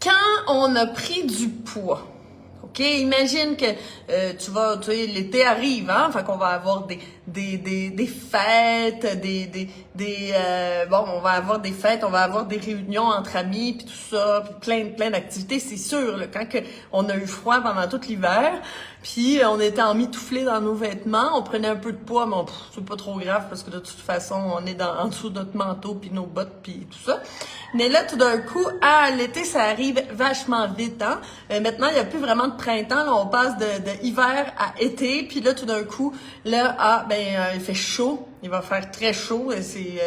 Quand on a pris du poids, OK, imagine que tu sais, l'été arrive, hein, fait qu'on va avoir des fêtes, bon, on va avoir des fêtes, on va avoir des réunions entre amis, puis tout ça, puis plein d'activités, c'est sûr, là, quand on a eu froid pendant tout l'hiver, puis on était emmitouflés dans nos vêtements, on prenait un peu de poids, mais c'est pas trop grave parce que de toute façon, on est en dessous de notre manteau, puis nos bottes, puis tout ça. Mais là, tout d'un coup, l'été, ça arrive vachement vite, hein. Maintenant, il n'y a plus vraiment de printemps, là, on passe de hiver à été, puis là, tout d'un coup, là, il fait chaud, il va faire très chaud, c'est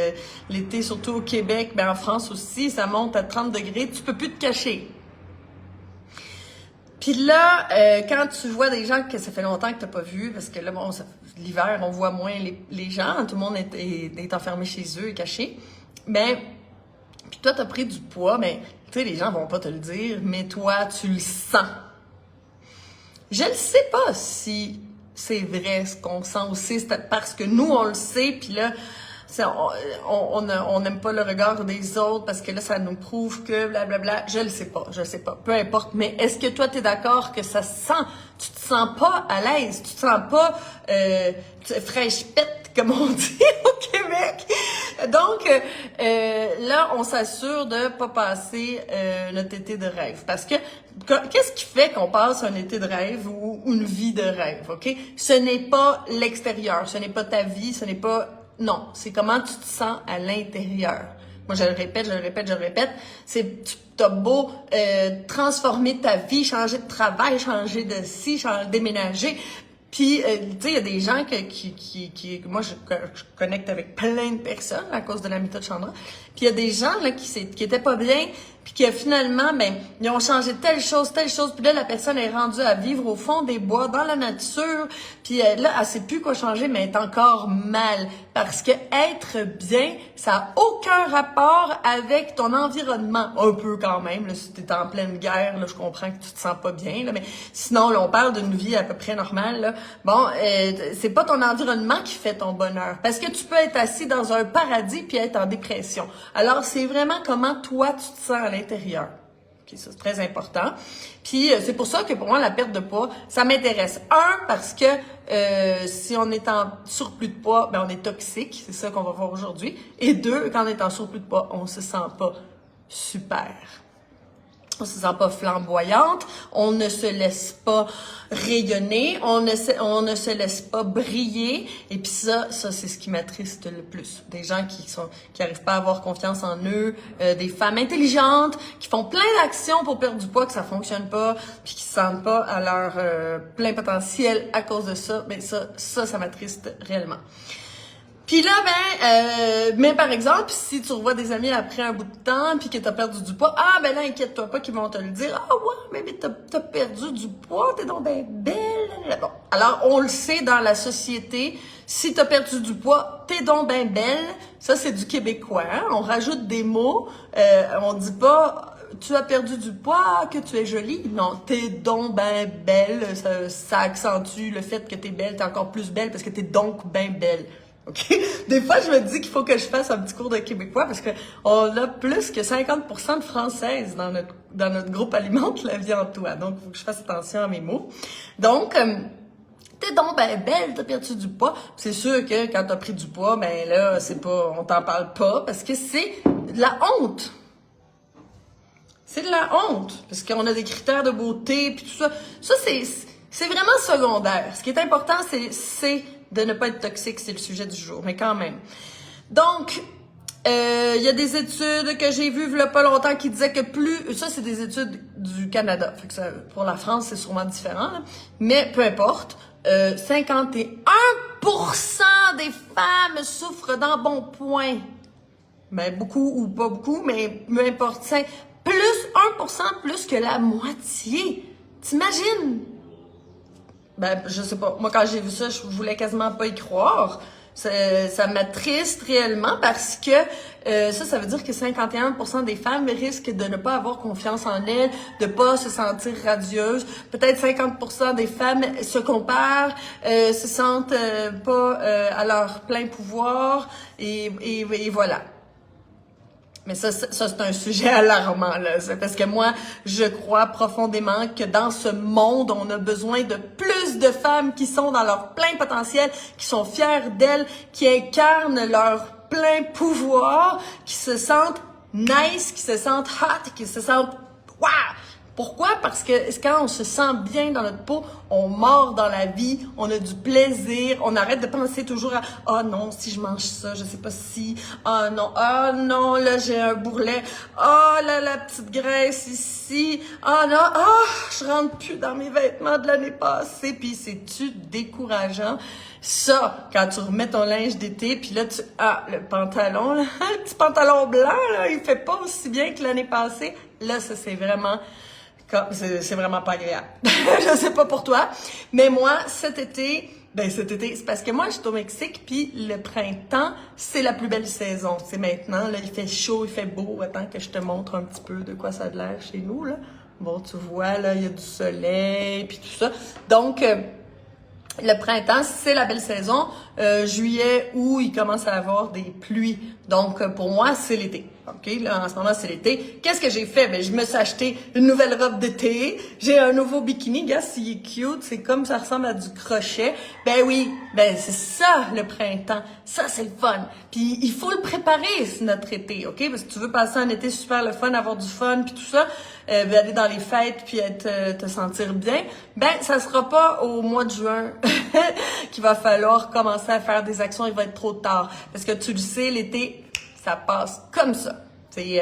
l'été, surtout au Québec, en France aussi, ça monte à 30 degrés, tu peux plus te cacher. Puis là, quand tu vois des gens que ça fait longtemps que t'as pas vu, parce que là, bon, l'hiver, on voit moins les gens, tout le monde est enfermé chez eux et caché, puis toi, t'as pris du poids, mais tu sais, les gens vont pas te le dire, mais toi, tu le sens. Je ne sais pas si c'est vrai ce qu'on sent aussi, c'est parce que nous, on le sait, puis là, on n'aime pas le regard des autres parce que là, ça nous prouve que blablabla. Je le sais pas, peu importe. Mais est-ce que toi, t'es d'accord que ça se sent, tu te sens pas à l'aise, tu te sens pas fraîche pète, comme on dit au Québec. Donc, là, on s'assure de pas passer notre été de rêve. Parce que, qu'est-ce qui fait qu'on passe un été de rêve ou une vie de rêve, OK? Ce n'est pas l'extérieur, ce n'est pas ta vie, ce n'est pas... Non, c'est comment tu te sens à l'intérieur. Moi, je le répète, c'est... T'as beau transformer ta vie, changer de travail, changer de déménager... Puis, tu sais, il y a des gens qui moi, je connecte avec plein de personnes à cause de la méthode Chandra. Puis, il y a des gens là qui étaient pas bien, puis qui finalement, ils ont changé telle chose. Puis là, la personne est rendue à vivre au fond des bois, dans la nature. Puis là, elle sait plus quoi changer, mais elle est encore mal. Parce que être bien, ça a aucun rapport avec ton environnement. Un peu quand même, là, si t'es en pleine guerre, là, je comprends que tu te sens pas bien, là, mais sinon, là, on parle d'une vie à peu près normale, là. Bon, c'est pas ton environnement qui fait ton bonheur. Parce que tu peux être assis dans un paradis puis être en dépression. Alors, c'est vraiment comment toi, tu te sens à l'intérieur. Okay, ça, c'est très important. Puis, c'est pour ça que pour moi, la perte de poids, ça m'intéresse. Un, parce que si on est en surplus de poids, on est toxique. C'est ça qu'on va voir aujourd'hui. Et deux, quand on est en surplus de poids, on se sent pas super. On se sent pas flamboyante, on ne se laisse pas rayonner, on ne se laisse pas briller. Et puis ça c'est ce qui m'attriste le plus. Des gens qui arrivent pas à avoir confiance en eux, des femmes intelligentes qui font plein d'actions pour perdre du poids, que ça fonctionne pas, puis qui se sentent pas à leur plein potentiel à cause de ça. Mais ça m'attriste réellement. Puis là, mais par exemple, si tu revois des amis après un bout de temps, puis que t'as perdu du poids, là, inquiète-toi pas qu'ils vont te le dire. Ah ouais, mais t'as perdu du poids, t'es donc ben belle. Bon, alors on le sait dans la société, si t'as perdu du poids, t'es donc ben belle. Ça, c'est du québécois, hein? On rajoute des mots, on dit pas... Tu as perdu du poids, que tu es jolie. Non, t'es donc ben belle. Ça accentue le fait que t'es belle. T'es encore plus belle parce que t'es donc ben belle. OK? Des fois, je me dis qu'il faut que je fasse un petit cours de québécois parce que on a plus que 50% de françaises dans notre groupe Alimente la vie en toi. Donc, il faut que je fasse attention à mes mots. Donc, t'es donc ben belle, t'as perdu du poids. C'est sûr que quand t'as pris du poids, là, on t'en parle pas parce que c'est de la honte. C'est de la honte, parce qu'on a des critères de beauté, puis tout ça. Ça, c'est vraiment secondaire. Ce qui est important, c'est de ne pas être toxique, c'est le sujet du jour, mais quand même. Donc, il y a des études que j'ai vues il y a pas longtemps qui disaient que plus... Ça, c'est des études du Canada. Fait que ça, pour la France, c'est sûrement différent, là. Mais peu importe, 51% des femmes souffrent d'embonpoint. Beaucoup ou pas beaucoup, mais peu importe. Plus 1% plus que la moitié. T'imagines? Je sais pas. Moi, quand j'ai vu ça, je voulais quasiment pas y croire. Ça m'attriste réellement parce que ça veut dire que 51% des femmes risquent de ne pas avoir confiance en elles, de pas se sentir radieuses. Peut-être 50% des femmes se comparent, se sentent pas à leur plein pouvoir et voilà. Mais ça c'est un sujet alarmant, là. C'est parce que moi, je crois profondément que dans ce monde, on a besoin de plus de femmes qui sont dans leur plein potentiel, qui sont fières d'elles, qui incarnent leur plein pouvoir, qui se sentent nice, qui se sentent hot, qui se sentent wow! Pourquoi? Parce que quand on se sent bien dans notre peau, on mord dans la vie, on a du plaisir, on arrête de penser toujours à « Ah non, si je mange ça, je sais pas si... Ah non, là j'ai un bourrelet. Ah là, la petite graisse ici. Ah non, je rentre plus dans mes vêtements de l'année passée. » Puis c'est-tu décourageant? Ça, quand tu remets ton linge d'été, puis là, le pantalon, là, le petit pantalon blanc, là, il fait pas aussi bien que l'année passée. Là, ça, c'est vraiment pas agréable. Je sais pas pour toi, mais moi, cet été, c'est parce que moi, je suis au Mexique, puis le printemps, c'est la plus belle saison. C'est maintenant, là, il fait chaud, il fait beau. Attends que je te montre un petit peu de quoi ça a l'air chez nous, là. Bon, tu vois, là, il y a du soleil, puis tout ça. Donc, le printemps, c'est la belle saison. Juillet, août, il commence à avoir des pluies. Donc, pour moi, c'est l'été. OK, là, en ce moment, c'est l'été. Qu'est-ce que j'ai fait? Je me suis acheté une nouvelle robe d'été. J'ai un nouveau bikini. Regarde, il est cute. C'est comme ça ressemble à du crochet. Oui, c'est ça, le printemps. Ça, c'est le fun. Puis, il faut le préparer, notre été, OK? Parce que tu veux passer un été super le fun, avoir du fun, puis tout ça, aller dans les fêtes, puis te sentir bien. Ça sera pas au mois de juin qu'il va falloir commencer à faire des actions. Il va être trop tard. Parce que tu le sais, l'été, ça passe comme ça. Tu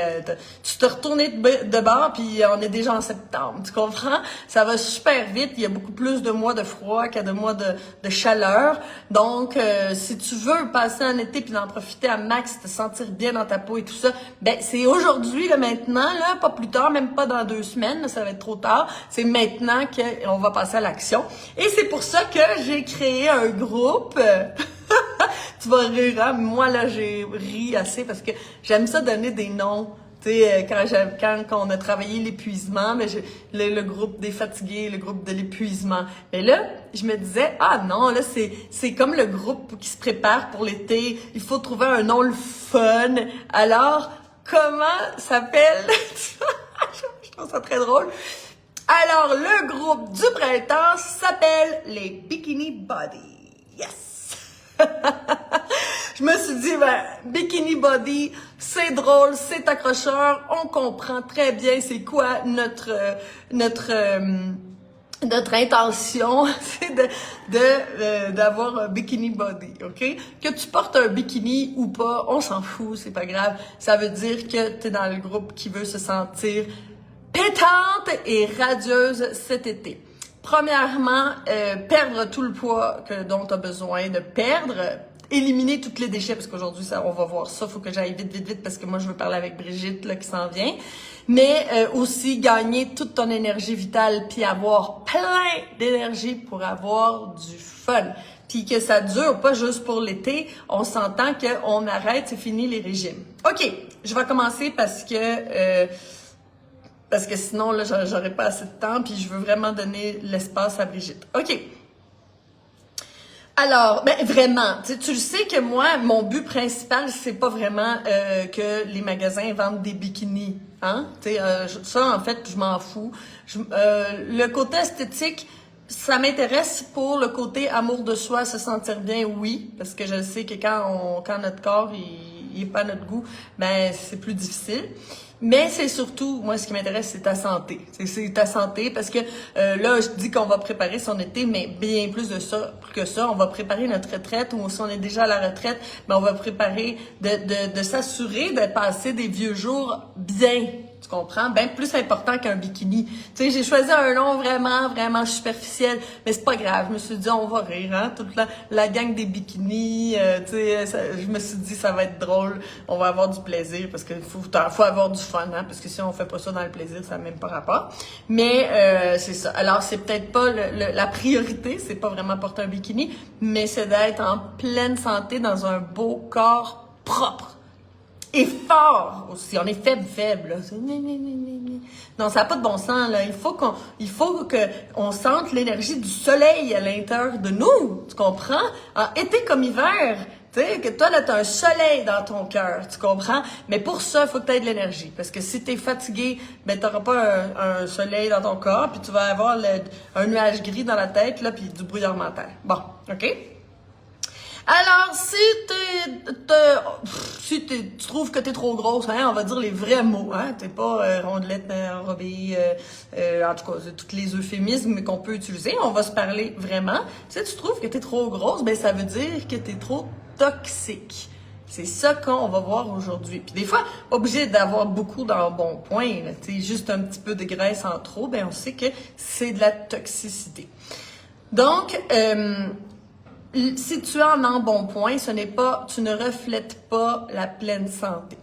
te retournes de bord, puis on est déjà en septembre, tu comprends? Ça va super vite, il y a beaucoup plus de mois de froid qu'il y a de mois de chaleur. Donc, si tu veux passer un été puis en profiter à max, te sentir bien dans ta peau et tout ça, c'est aujourd'hui, là, maintenant, là, pas plus tard, même pas dans 2 semaines, là, ça va être trop tard. C'est maintenant qu'on va passer à l'action. Et c'est pour ça que j'ai créé un groupe... Tu vas rire, hein? Moi, là, j'ai ri assez parce que j'aime ça donner des noms. Tu sais, quand on a travaillé l'épuisement, le groupe des fatigués, le groupe de l'épuisement. Mais là, je me disais, ah non, là, c'est comme le groupe qui se prépare pour l'été. Il faut trouver un nom le fun. Alors, comment s'appelle? Je trouve ça très drôle. Alors, le groupe du printemps s'appelle les Bikini Body. Yes! Je me suis dit, Bikini Body, c'est drôle, c'est accrocheur, on comprend très bien c'est quoi notre intention, c'est d'avoir un Bikini Body, OK? Que tu portes un bikini ou pas, on s'en fout, c'est pas grave. Ça veut dire que t'es dans le groupe qui veut se sentir pétante et radieuse cet été. Premièrement, perdre tout le poids dont tu as besoin de perdre, éliminer tous les déchets, parce qu'aujourd'hui, on va voir ça, faut que j'aille vite, parce que moi, je veux parler avec Brigitte, là, qui s'en vient. Mais aussi gagner toute ton énergie vitale, puis avoir plein d'énergie pour avoir du fun. Puis que ça dure pas juste pour l'été, on s'entend qu'on arrête, c'est fini les régimes. OK, je vais commencer parce que sinon, là, j'aurais pas assez de temps, puis je veux vraiment donner l'espace à Brigitte. OK. Alors, vraiment, tu le sais que moi, mon but principal, c'est pas vraiment que les magasins vendent des bikinis, hein? Ça, en fait, je m'en fous. Le côté esthétique, ça m'intéresse pour le côté amour de soi, se sentir bien, oui, parce que je sais que quand notre corps, il est pas à notre goût, c'est plus difficile. Mais c'est surtout, moi, ce qui m'intéresse, c'est ta santé. C'est ta santé parce que là, je dis qu'on va préparer son été, mais bien plus que ça. On va préparer notre retraite ou si on est déjà à la retraite, on va préparer de s'assurer de passer des vieux jours bien. Tu comprends? Bien plus important qu'un bikini. Tu sais, j'ai choisi un nom vraiment superficiel, mais c'est pas grave. Je me suis dit, on va rire, hein? Toute la gang des bikinis, tu sais, je me suis dit, ça va être drôle. On va avoir du plaisir parce qu'il faut avoir du fun, hein? Parce que si on fait pas ça dans le plaisir, ça n'a même pas rapport. Mais c'est ça. Alors, c'est peut-être pas la priorité, c'est pas vraiment porter un bikini, mais c'est d'être en pleine santé dans un beau corps propre. Et fort aussi. On est faible, là. Non, ça n'a pas de bon sens, là. Il faut qu'on sente l'énergie du soleil à l'intérieur de nous. Tu comprends? Alors, été comme hiver, Tu sais, que toi, là, t'as un soleil dans ton cœur, tu comprends? Mais pour ça, il faut que tu aies de l'énergie. Parce que si t'es fatigué, ben t'auras pas un soleil dans ton corps, puis tu vas avoir un nuage gris dans la tête, là, puis du brouillard mental. Bon, OK? Alors, tu trouves que t'es trop grosse, hein, on va dire les vrais mots, hein, t'es pas rondelette enrobée, en tout cas, c'est tous les euphémismes qu'on peut utiliser, on va se parler vraiment. Si tu trouves que t'es trop grosse, ben ça veut dire que t'es trop toxique. C'est ça qu'on va voir aujourd'hui. Puis des fois, pas obligé d'avoir beaucoup d'embonpoint, tu sais, juste un petit peu de graisse en trop, ben on sait que c'est de la toxicité. Donc, si tu es en embonpoint, tu ne reflètes pas la pleine santé.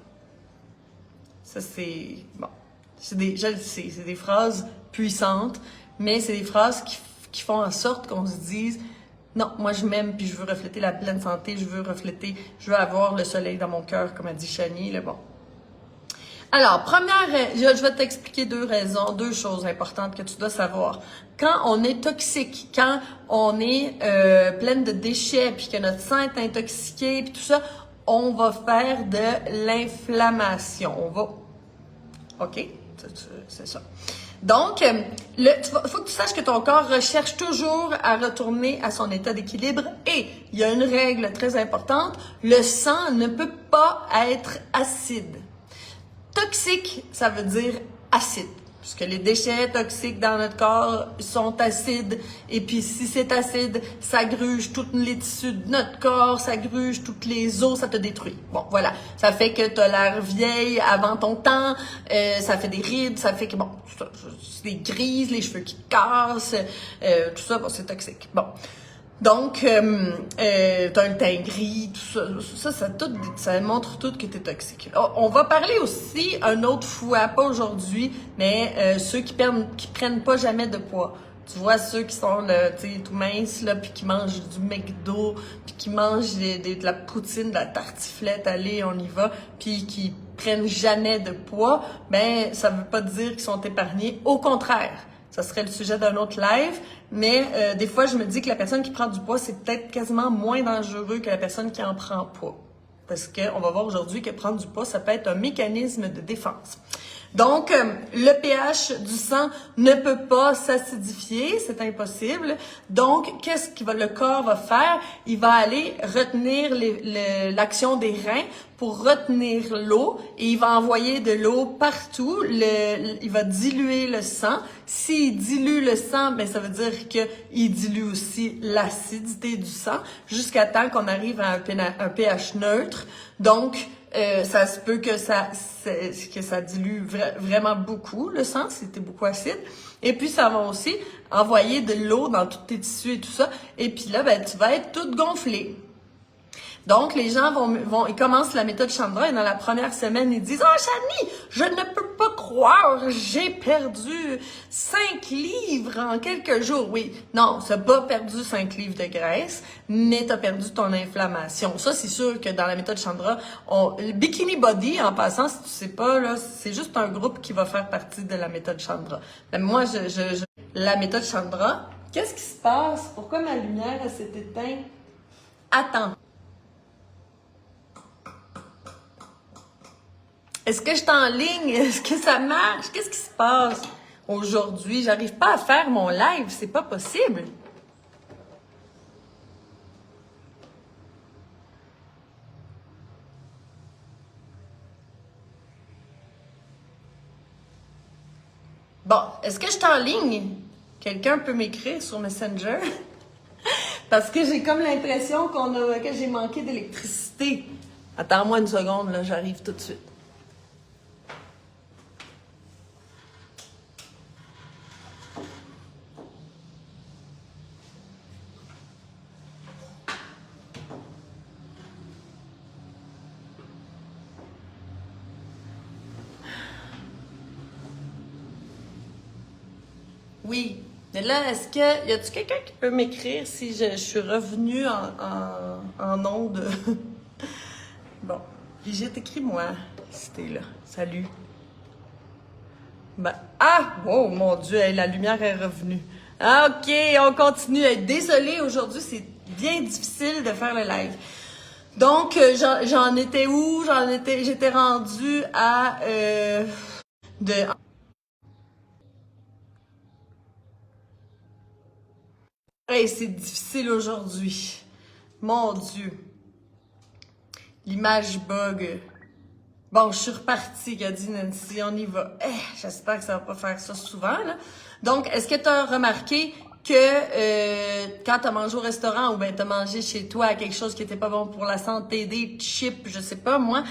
Ça, c'est, bon, je le sais, c'est des phrases puissantes, mais c'est des phrases qui font en sorte qu'on se dise, non, moi je m'aime puis je veux refléter la pleine santé, je veux avoir le soleil dans mon cœur, comme a dit Chani, bon. Alors, je vais t'expliquer deux choses importantes que tu dois savoir. Quand on est toxique, quand on est pleine de déchets, puis que notre sang est intoxiqué, puis tout ça, on va faire de l'inflammation. OK? C'est ça. Donc, faut que tu saches que ton corps recherche toujours à retourner à son état d'équilibre et il y a une règle très importante, le sang ne peut pas être acide. Toxique, ça veut dire acide. Puisque les déchets toxiques dans notre corps sont acides. Et puis, si c'est acide, ça gruge tous les tissus de notre corps, ça gruge toutes les os, ça te détruit. Bon, voilà. Ça fait que tu as l'air vieille avant ton temps, ça fait des rides, ça fait que, bon, c'est des grises, les cheveux qui te cassent, tout ça, bon, c'est toxique. Bon. Donc, t'as un teint gris, tout ça, ça montre tout que t'es toxique. On va parler aussi une autre fois, pas aujourd'hui, mais ceux qui prennent pas jamais de poids. Tu vois, ceux qui sont tout minces, là, puis qui mangent du McDo, puis qui mangent de la poutine, de la tartiflette, allez, on y va, puis qui prennent jamais de poids, ben ça veut pas dire qu'ils sont épargnés. Au contraire. Ça serait le sujet d'un autre live, mais des fois, je me dis que la personne qui prend du poids, c'est peut-être quasiment moins dangereux que la personne qui en prend pas. Parce qu'on va voir aujourd'hui que prendre du poids, ça peut être un mécanisme de défense. Donc, le pH du sang ne peut pas s'acidifier, c'est impossible. Donc, qu'est-ce que le corps va faire? Il va aller retenir l'action des reins pour retenir l'eau et il va envoyer de l'eau partout. Il va diluer le sang. S'il dilue le sang, ben ça veut dire qu'il dilue aussi l'acidité du sang jusqu'à temps qu'on arrive à un pH neutre. Donc, ça se peut que ça dilue vraiment beaucoup le sang, si c'était beaucoup acide. Et puis, ça va aussi envoyer de l'eau dans tous tes tissus et tout ça. Et puis là, ben, tu vas être toute gonflée. Donc, les gens ils commencent la méthode Chandra et dans la première semaine, ils disent « Ah, Chani, je ne peux pas croire, j'ai perdu 5 livres en quelques jours. » Oui, non, tu n'as pas perdu 5 livres de graisse, mais tu as perdu ton inflammation. Ça, c'est sûr que dans la méthode Chandra, le Bikini Body, en passant, si tu sais pas, là, c'est juste un groupe qui va faire partie de la méthode Chandra. Mais moi, la méthode Chandra, qu'est-ce qui se passe? Pourquoi ma lumière s'est éteinte? Attends. Est-ce que je suis en ligne? Est-ce que ça marche? Qu'est-ce qui se passe aujourd'hui? J'arrive pas à faire mon live, c'est pas possible. Bon, est-ce que je suis en ligne? Quelqu'un peut m'écrire sur Messenger? Parce que j'ai comme l'impression que j'ai manqué d'électricité. Attends-moi une seconde, là, j'arrive tout de suite. Oui. Mais là, y a-tu quelqu'un qui peut m'écrire si je suis revenue en onde? Bon. Brigitte, écris-moi si t'es là. Salut. Ben, wow, mon Dieu, la lumière est revenue. OK, on continue. Désolée, aujourd'hui, c'est bien difficile de faire le live. Donc, j'en étais où? J'étais rendue à... de... Hey, c'est difficile aujourd'hui. Mon Dieu. L'image bug. Bon, je suis repartie, qu'a dit Nancy, on y va. J'espère que ça va pas faire ça souvent, là. Donc, est-ce que tu as remarqué que quand tu as mangé au restaurant ou bien tu as mangé chez toi quelque chose qui était pas bon pour la santé, des chips, je sais pas moi,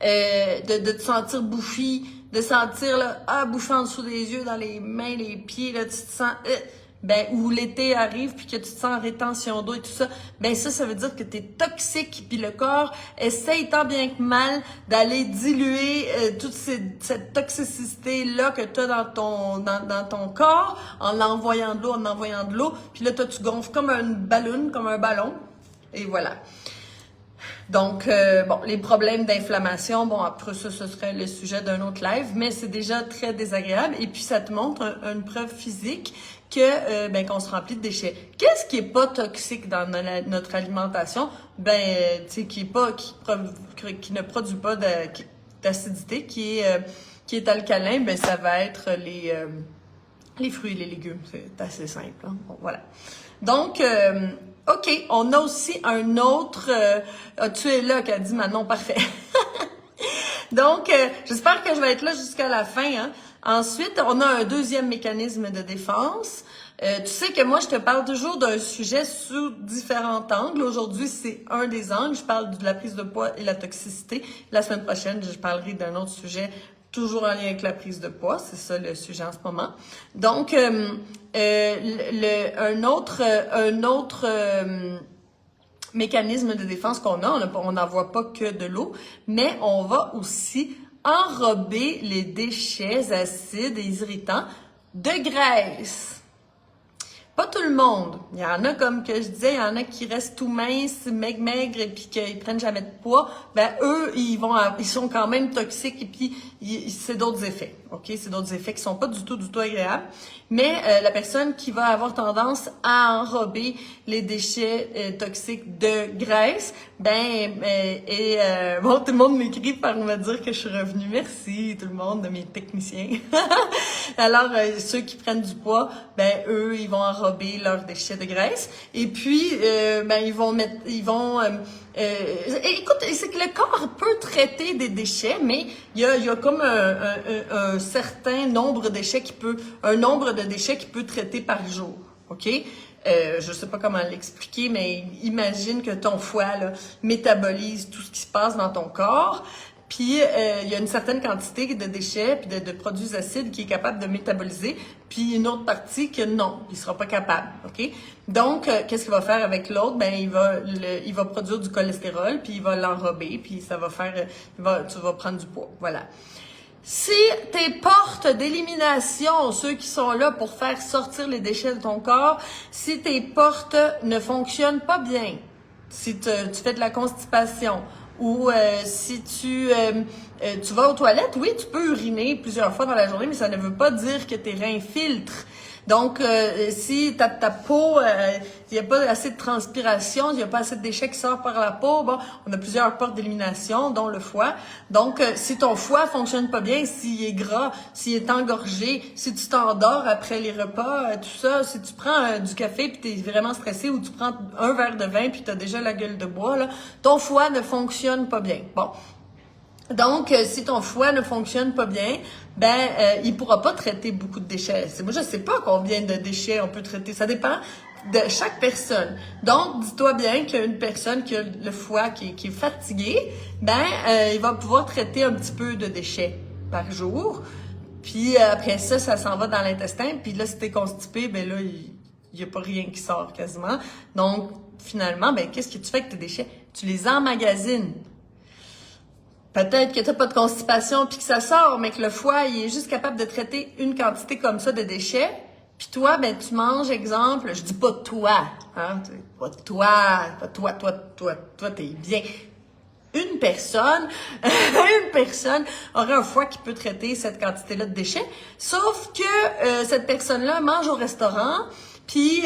de te sentir bouffi, de sentir là, bouffi en dessous des yeux, dans les mains, les pieds, là, tu te sens... ben, où l'été arrive puis que tu te sens en rétention d'eau et tout ça, ben ça veut dire que tu es toxique puis le corps essaye tant bien que mal d'aller diluer toute cette toxicité-là que tu as dans ton corps en envoyant de l'eau, puis là, toi, tu gonfles comme comme un ballon, et voilà. Donc, bon, les problèmes d'inflammation, bon, après ça, ce serait le sujet d'un autre live, mais c'est déjà très désagréable. Et puis, ça te montre une preuve physique que, qu'on se remplit de déchets. Qu'est-ce qui est pas toxique dans notre alimentation? Ben, tu sais, qui ne produit pas d'acidité, qui est alcalin, ben, ça va être les fruits et les légumes. C'est assez simple, hein? Bon, voilà. Donc, OK, on a aussi un autre... tu es là, qu'a dit Manon, parfait. Donc, j'espère que je vais être là jusqu'à la fin. Hein. Ensuite, on a un deuxième mécanisme de défense. Tu sais que moi, je te parle toujours d'un sujet sous différents angles. Aujourd'hui, c'est un des angles. Je parle de la prise de poids et la toxicité. La semaine prochaine, je parlerai d'un autre sujet toujours en lien avec la prise de poids, c'est ça le sujet en ce moment. Donc, un autre mécanisme de défense qu'on a, on n'envoie pas que de l'eau, mais on va aussi enrober les déchets acides et irritants de graisse. Pas tout le monde. Il y en a, comme que je disais, il y en a qui restent tout minces, maigres, et puis qu'ils prennent jamais de poids. Ben, eux, ils sont quand même toxiques, et puis, c'est d'autres effets. OK? C'est d'autres effets qui sont pas du tout agréables. Mais, la personne qui va avoir tendance à enrober les déchets toxiques de graisse, bon, tout le monde m'écrit par me dire que je suis revenue. Merci, tout le monde, de mes techniciens. Alors, ceux qui prennent du poids, ben, eux, ils vont enrober leurs déchets de graisse. Et puis, écoute, c'est que le corps peut traiter des déchets, mais il y a comme un certain nombre de déchets qui peut traiter par jour. OK? Je sais pas comment l'expliquer, mais imagine que ton foie là, métabolise tout ce qui se passe dans ton corps. Puis, il y a une certaine quantité de déchets puis de produits acides qui est capable de métaboliser, puis une autre partie que non, il sera pas capable, OK? Donc, qu'est-ce qu'il va faire avec l'autre? Ben, il va produire du cholestérol, puis il va l'enrober, puis ça va faire, tu vas prendre du poids, voilà. Si tes portes d'élimination, ceux qui sont là pour faire sortir les déchets de ton corps, si tes portes ne fonctionnent pas bien, si tu fais de la constipation, ou si tu vas aux toilettes, oui, tu peux uriner plusieurs fois dans la journée, mais ça ne veut pas dire que tes reins filtrent. Donc, si ta peau, il n'y a pas assez de transpiration, il n'y a pas assez de déchets qui sortent par la peau, bon, on a plusieurs portes d'élimination, dont le foie. Donc, si ton foie fonctionne pas bien, s'il est gras, s'il est engorgé, si tu t'endors après les repas, tout ça, si tu prends du café puis t'es vraiment stressé, ou tu prends un verre de vin puis t'as déjà la gueule de bois, là, ton foie ne fonctionne pas bien. Bon. Donc, si ton foie ne fonctionne pas bien, il pourra pas traiter beaucoup de déchets. Moi, je sais pas combien de déchets on peut traiter. Ça dépend de chaque personne. Donc, dis-toi bien qu'une personne qui a le foie qui est fatigué, il va pouvoir traiter un petit peu de déchets par jour. Puis après ça s'en va dans l'intestin. Puis là, si t'es constipé, là, il y a pas rien qui sort quasiment. Donc, finalement, qu'est-ce que tu fais avec tes déchets? Tu les emmagasines. Peut-être que tu n'as pas de constipation puis que ça sort, mais que le foie, il est juste capable de traiter une quantité comme ça de déchets. Puis toi, tu manges, exemple, je dis pas toi, hein, pas toi, t'es bien. Une personne aurait un foie qui peut traiter cette quantité-là de déchets, sauf que cette personne-là mange au restaurant, puis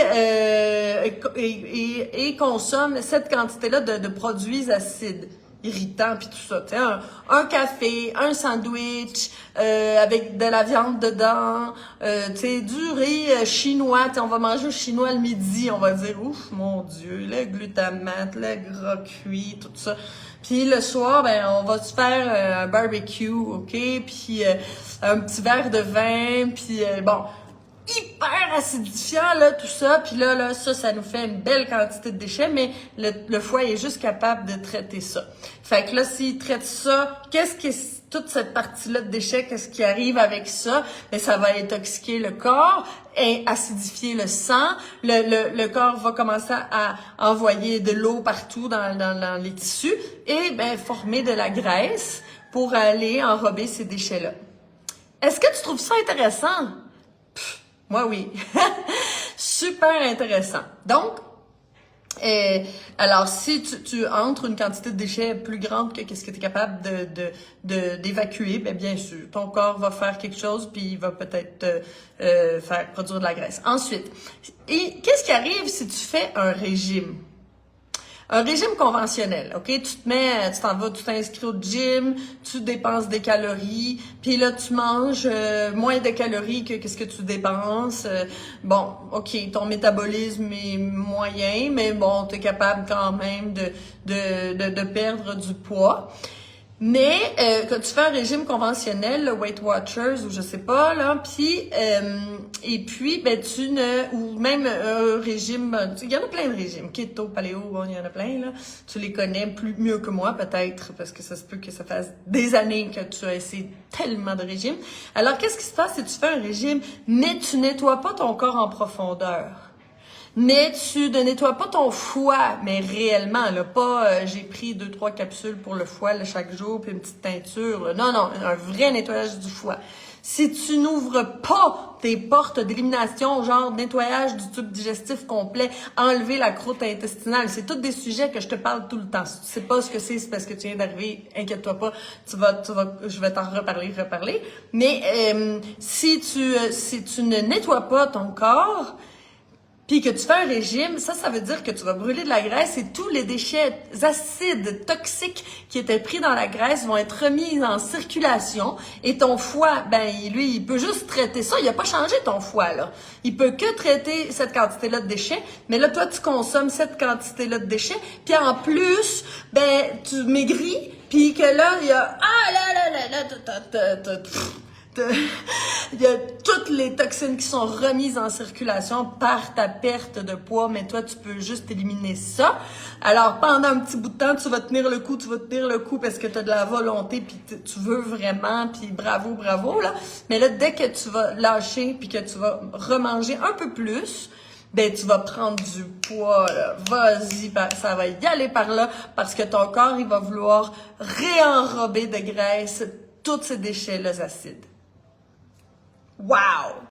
et consomme cette quantité-là de produits acides irritants puis tout ça. Tu sais, un café, un sandwich avec de la viande dedans, tu sais, du riz chinois. Tu sais, on va manger au chinois le midi, on va dire ouf, mon Dieu, le glutamate, le gras cuit, tout ça. Puis le soir, ben on va se faire un barbecue, ok, puis un petit verre de vin, puis bon. Hyper acidifiant, là, tout ça. Puis là, ça nous fait une belle quantité de déchets, mais le foie est juste capable de traiter ça. Fait que là, s'il traite ça, toute cette partie-là de déchets, qu'est-ce qui arrive avec ça? Ben, ça va intoxiquer le corps et acidifier le sang. Le corps va commencer à envoyer de l'eau partout dans les tissus et, ben, former de la graisse pour aller enrober ces déchets-là. Est-ce que tu trouves ça intéressant? Moi, oui. Super intéressant. Donc, alors, si tu entres une quantité de déchets plus grande que ce que tu es capable d'évacuer, bien sûr, ton corps va faire quelque chose puis il va peut-être faire produire de la graisse. Ensuite, qu'est-ce qui arrive si tu fais un régime? Un régime conventionnel, ok? Tu t'inscris au gym, tu dépenses des calories, puis là, tu manges moins de calories que ce que tu dépenses. Bon, ok, ton métabolisme est moyen, mais bon, tu es capable quand même de perdre du poids. Mais quand tu fais un régime conventionnel, le Weight Watchers ou je sais pas là, puis et puis ben ou même un régime, il y en a plein de régimes, keto, paléo, bon, il y en a plein là. Tu les connais mieux que moi peut-être parce que ça se peut que ça fasse des années que tu as essayé tellement de régimes. Alors qu'est-ce qui se passe si tu fais un régime mais tu nettoies pas ton corps en profondeur? Mais tu ne nettoies pas ton foie, mais réellement, là, pas j'ai pris 2-3 capsules pour le foie là, chaque jour, puis une petite teinture. Là. Non, un vrai nettoyage du foie. Si tu n'ouvres pas tes portes d'élimination, genre nettoyage du tube digestif complet, enlever la croûte intestinale, c'est tous des sujets que je te parle tout le temps. Si tu sais pas ce que c'est parce que tu viens d'arriver, inquiète-toi pas, je vais t'en reparler. Mais si tu ne nettoies pas ton corps, puis que tu fais un régime, ça veut dire que tu vas brûler de la graisse et tous les déchets acides, toxiques qui étaient pris dans la graisse vont être remis en circulation et ton foie, ben lui, il peut juste traiter ça. Il a pas changé ton foie, là. Il peut que traiter cette quantité-là de déchets, mais là, toi, tu consommes cette quantité-là de déchets, puis en plus, ben, tu maigris, puis que là, il y a... il y a toutes les toxines qui sont remises en circulation par ta perte de poids, mais toi, tu peux juste éliminer ça. Alors, pendant un petit bout de temps, tu vas tenir le coup parce que tu as de la volonté, puis tu veux vraiment, puis bravo, là. Mais là, dès que tu vas lâcher, puis que tu vas remanger un peu plus, ben tu vas prendre du poids, là. Vas-y, ça va y aller par là, parce que ton corps, il va vouloir réenrober de graisse tous ces déchets-là acides. Wow!